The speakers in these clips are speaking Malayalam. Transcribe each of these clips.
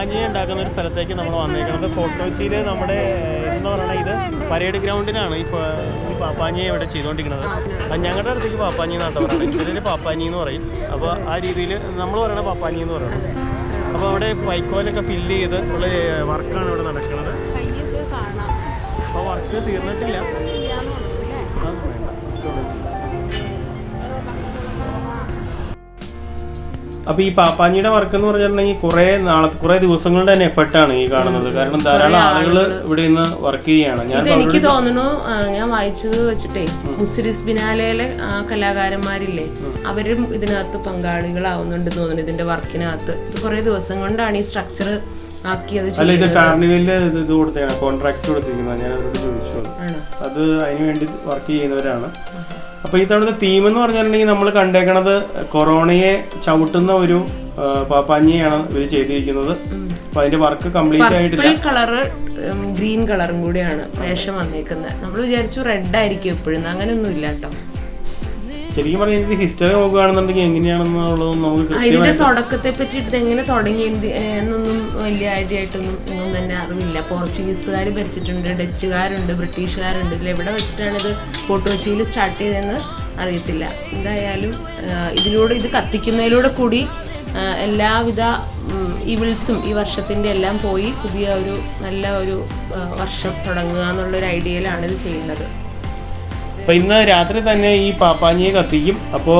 പാപ്പാഞ്ഞി ഉണ്ടാക്കുന്ന ഒരു സ്ഥലത്തേക്ക് നമ്മൾ വന്നേക്കുന്നത്. കൊച്ചിയിൽ നമ്മുടെ എന്താ പറയുക, ഇത് പരേഡ് ഗ്രൗണ്ടിനാണ് ഈ പാപ്പാഞ്ഞി ഇവിടെ ചെയ്തുകൊണ്ടിരിക്കുന്നത്. ഞങ്ങളുടെ അടുത്തേക്ക് പാപ്പാഞ്ഞി എന്നാട്ടോ പറയുന്നത്, ഇതിൽ പാപ്പാഞ്ഞി എന്ന് പറയും. അപ്പോൾ ആ രീതിയിൽ നമ്മൾ പറയണ പാപ്പാഞ്ഞി എന്ന് പറയണം. അപ്പോൾ അവിടെ വൈക്കോലൊക്കെ ഫില്ല് ചെയ്ത് ഉള്ള വർക്കാണ് ഇവിടെ നടക്കുന്നത്. അപ്പോൾ വർക്ക് തീർന്നിട്ടില്ല. അപ്പോൾ ഈ പാപ്പാഞ്ഞിയുടെ വർക്ക് എന്ന് പറഞ്ഞിട്ടുണ്ടെങ്കിൽ കുറേ ദിവസങ്ങളുടെ തന്നെ എഫർട്ടാണ് ഈ കാണുന്നത്. കാരണം ധാരാളം ആളുകൾ ഇവിടെ നിന്ന് വർക്ക് ചെയ്യുകയാണ്. എനിക്ക് തോന്നുന്നു, ഞാൻ വായിച്ചത് വെച്ചിട്ടേ, മുസ്ലിസ് ബിനാലയിലെ കലാകാരന്മാരില്ലേ, അവരും ഇതിനകത്ത് പങ്കാളികളാവുന്നുണ്ടെന്ന് തോന്നുന്നു ഇതിന്റെ വർക്കിനകത്ത്. ഇത് കുറേ ദിവസം കൊണ്ടാണ് ഈ സ്ട്രക്ചർ ആക്കിയത്. ഇത് കാർണിവലില് ഇത് കൊടുത്തതാണ്, കോൺട്രാക്ട് കൊടുത്തിരിക്കുന്നത്. ഞാൻ അവരോട് ചോദിച്ചു, അത് അതിന് വേണ്ടി വർക്ക് ചെയ്യുന്നവരാണ്. അപ്പോൾ ഈ തവണത്തെ തീം എന്ന് പറഞ്ഞിട്ടുണ്ടെങ്കിൽ നമ്മൾ കണ്ടേക്കണത് കൊറോണയെ ചവിട്ടുന്ന ഒരു പാപ്പാഞ്ഞിയാണ് ഇവർ ചെയ്തിരിക്കുന്നത്. അപ്പൊ അതിന്റെ വർക്ക് കംപ്ലീറ്റ് ആയിട്ടില്ല. കളറ് ഗ്രീൻ കളറും കൂടിയാണ് വേഷം വന്നേക്കുന്നത്. നമ്മൾ വിചാരിച്ചു റെഡ് ആയിരിക്കും എപ്പോഴും, അങ്ങനെയൊന്നും ഇല്ല കേട്ടോ. ശരിക്കും പറഞ്ഞാൽ ഹിസ്റ്ററി നോക്കുകയാണെന്നുണ്ടെങ്കിൽ എങ്ങനെയാണെന്നുള്ളതും നമുക്ക് ഇതിന്റെ തുടക്കത്തെ പറ്റിയിട്ട് എങ്ങനെ തുടങ്ങി എന്നൊന്നും വലിയ ഐഡിയായിട്ടൊന്നും ഒന്നും തന്നെ അറിവില്ല. പോർച്ചുഗീസുകാർ ഭരിച്ചിട്ടുണ്ട്, ഡച്ചുകാരുണ്ട്, ബ്രിട്ടീഷുകാരുണ്ട്. ഇതിൽ എവിടെ വെച്ചിട്ടാണ് ഇത് കൊച്ചിയിൽ സ്റ്റാർട്ട് ചെയ്തതെന്ന് അറിയത്തില്ല. എന്തായാലും ഇത് കത്തിക്കുന്നതിലൂടെ കൂടി എല്ലാവിധ ഇവിൾസും ഈ വർഷത്തിൻ്റെ എല്ലാം പോയി പുതിയ ഒരു നല്ല ഒരു വർഷം തുടങ്ങുക എന്നുള്ളൊരു ഐഡിയയിലാണ് ഇത് ചെയ്യുന്നത്. അപ്പോൾ ഇന്ന് രാത്രി തന്നെ ഈ പാപ്പാഞ്ഞിയെ കത്തിക്കും. അപ്പോൾ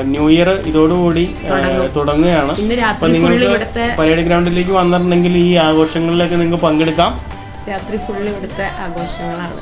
ന്യൂ ഇയർ ഇതോടുകൂടി തുടങ്ങുകയാണ്. അപ്പോൾ നിങ്ങൾക്ക് പരേഡ് ഗ്രൗണ്ടിലേക്ക് വന്നിട്ടുണ്ടെങ്കിൽ ഈ ആഘോഷങ്ങളിലൊക്കെ നിങ്ങൾക്ക് പങ്കെടുക്കാം. രാത്രി ഫുള്ള് ഇവിടുത്തെ ആഘോഷങ്ങളാണ്.